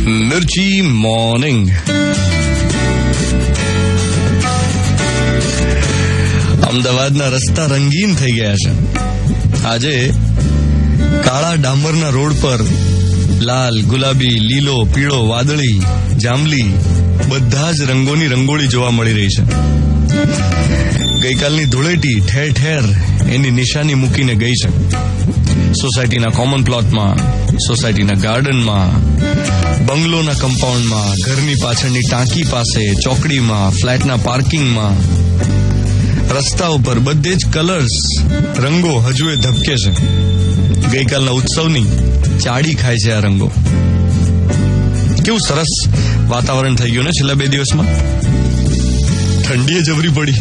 મિર્ચી morning. અમદાવાદના રસ્તા રંગીન થઈ ગયા છે. આજે કાળા ડામરના રોડ પર લાલ, ગુલાબી, લીલો, પીળો, વાદળી, જાંબલી બધા જ રંગોની રંગોળી જોવા મળી રહી છે. ગઈકાલની ધૂળેટી ઠેર ઠેર એની નિશાની મૂકીને ગઈ છે. સોસાયટીના કોમન પ્લોટમાં, સોસાયટીના ગાર્ડનમાં, બંગલોના કમ્પાઉન્ડમાં, ઘરની પાછળની ટાંકી પાસે, ચોકડીમાં, ફ્લેટના પાર્કિંગમાં, રસ્તા ઉપર બધે જ કલર્સ, રંગો હજુ એ ધબકે છે. ગઈકાલના ઉત્સવની ચાડી ખાય છે આ રંગો. કેવું સરસ વાતાવરણ થઈ ગયું ને છેલ્લા 2 દિવસમાં. ઠંડીએ જબરી પડી.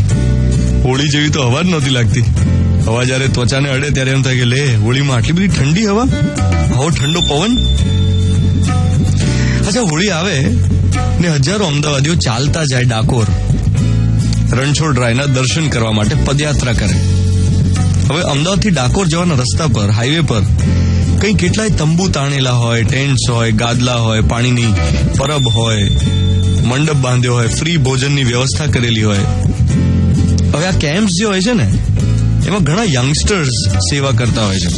હોળી જેવી તો હવા જ નહોતી લાગતી. હવા જયારે ત્વચાને અડે ત્યારે એમ થાય કે લે, હોળીમાં આટલી બધી ઠંડી હવા, આવો ઠંડો પવન. અચ્છા, હોળી આવે ને હજારો અમદાવાદીઓ ચાલતા જાય ડાકોર રણછોડ રાયના દર્શન કરવા માટે પદયાત્રા કરે. હવે અમદાવાદથી ડાકોર જવાના રસ્તા પર, હાઈવે પર કંઈ કેટલાય તંબુ તાણેલા હોય, ટેન્ટ્સ હોય, ગાદલા હોય, પાણીની પરબ હોય, મંડપ બાંધ્યો હોય, ફ્રી ભોજનની વ્યવસ્થા કરેલી હોય. હવે આ કેમ્પ્સ જે હોય છે ને, એમાં ઘણા યંગસ્ટર્સ સેવા કરતા હોય છે.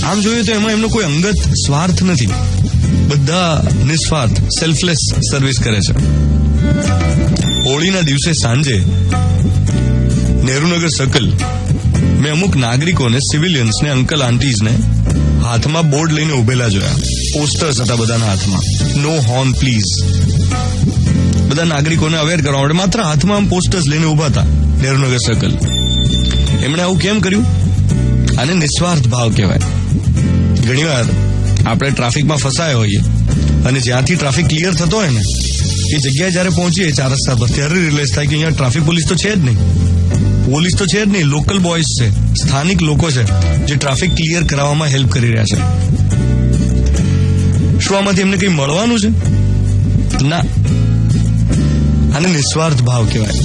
આમ જોઈએ તો એમાં એમનો કોઈ અંગત સ્વાર્થ નથી. બધા નિસ્વાર્થ, સેલ્ફલેસ સર્વિસ કરે છે. હોળીના દિવસે સાંજે નહેરુનગર સર્કલ મેં અમુક નાગરિકોને, સિવિલિયન્સને, અંકલ આંટીઝને હાથમાં બોર્ડ લઈને ઉભેલા જોયા. પોસ્ટર્સ હતા બધાના હાથમાં. નો હોર્ન પ્લીઝ. બધા નાગરિકોને અવેર કરવા માટે માત્ર હાથમાં આમ પોસ્ટર્સ લઈને ઉભા હતા નહેરુનગર સર્કલ. એમણે આવું કેમ કર્યું? આને નિસ્વાર્થ ભાવ કહેવાય. ઘણીવાર આપણે ટ્રાફિકમાં ફસાયા હોઈએ અને જ્યાંથી ટ્રાફિક ક્લિયર થતો હોય ને, એ જગ્યાએ જયારે પહોંચીએ 4 રસ્તા પર, ત્યારે રિયલાઇઝ થાય કે અહીંયા ટ્રાફિક પોલીસ તો છે જ નહીં. પોલીસ તો છે જ નહીં, લોકલ બોયઝ છે, સ્થાનિક લોકો છે જે ટ્રાફિક ક્લિયર કરાવવામાં હેલ્પ કરી રહ્યા છે. શું આમાંથી એમને કંઈ મળવાનું છે? ના. આને નિસ્વાર્થ ભાવ કહેવાય.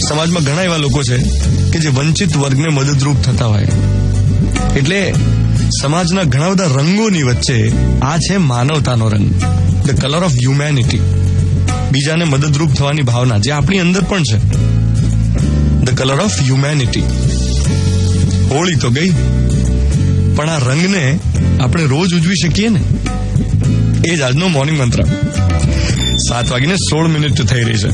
સમાજમાં ઘણા એવા લોકો છે કે જે વંચિત વર્ગને મદદરૂપ થતા હોય. એટલે સમાજના ઘણા બધા રંગોની વચ્ચે આ છે માનવતાનો રંગ, ધ કલર ઓફ હ્યુમેનિટી. બીજાને મદદરૂપ થવાની ભાવના જે આપણી અંદર પણ છે, the colour of humanity. Holi તો ગઈ, પણ આ રંગને આપણે રોજ ઉજવી શકીએ ને, એ જ આજનો મોર્નિંગ મંત્ર. 7:16 થઈ રહી છે.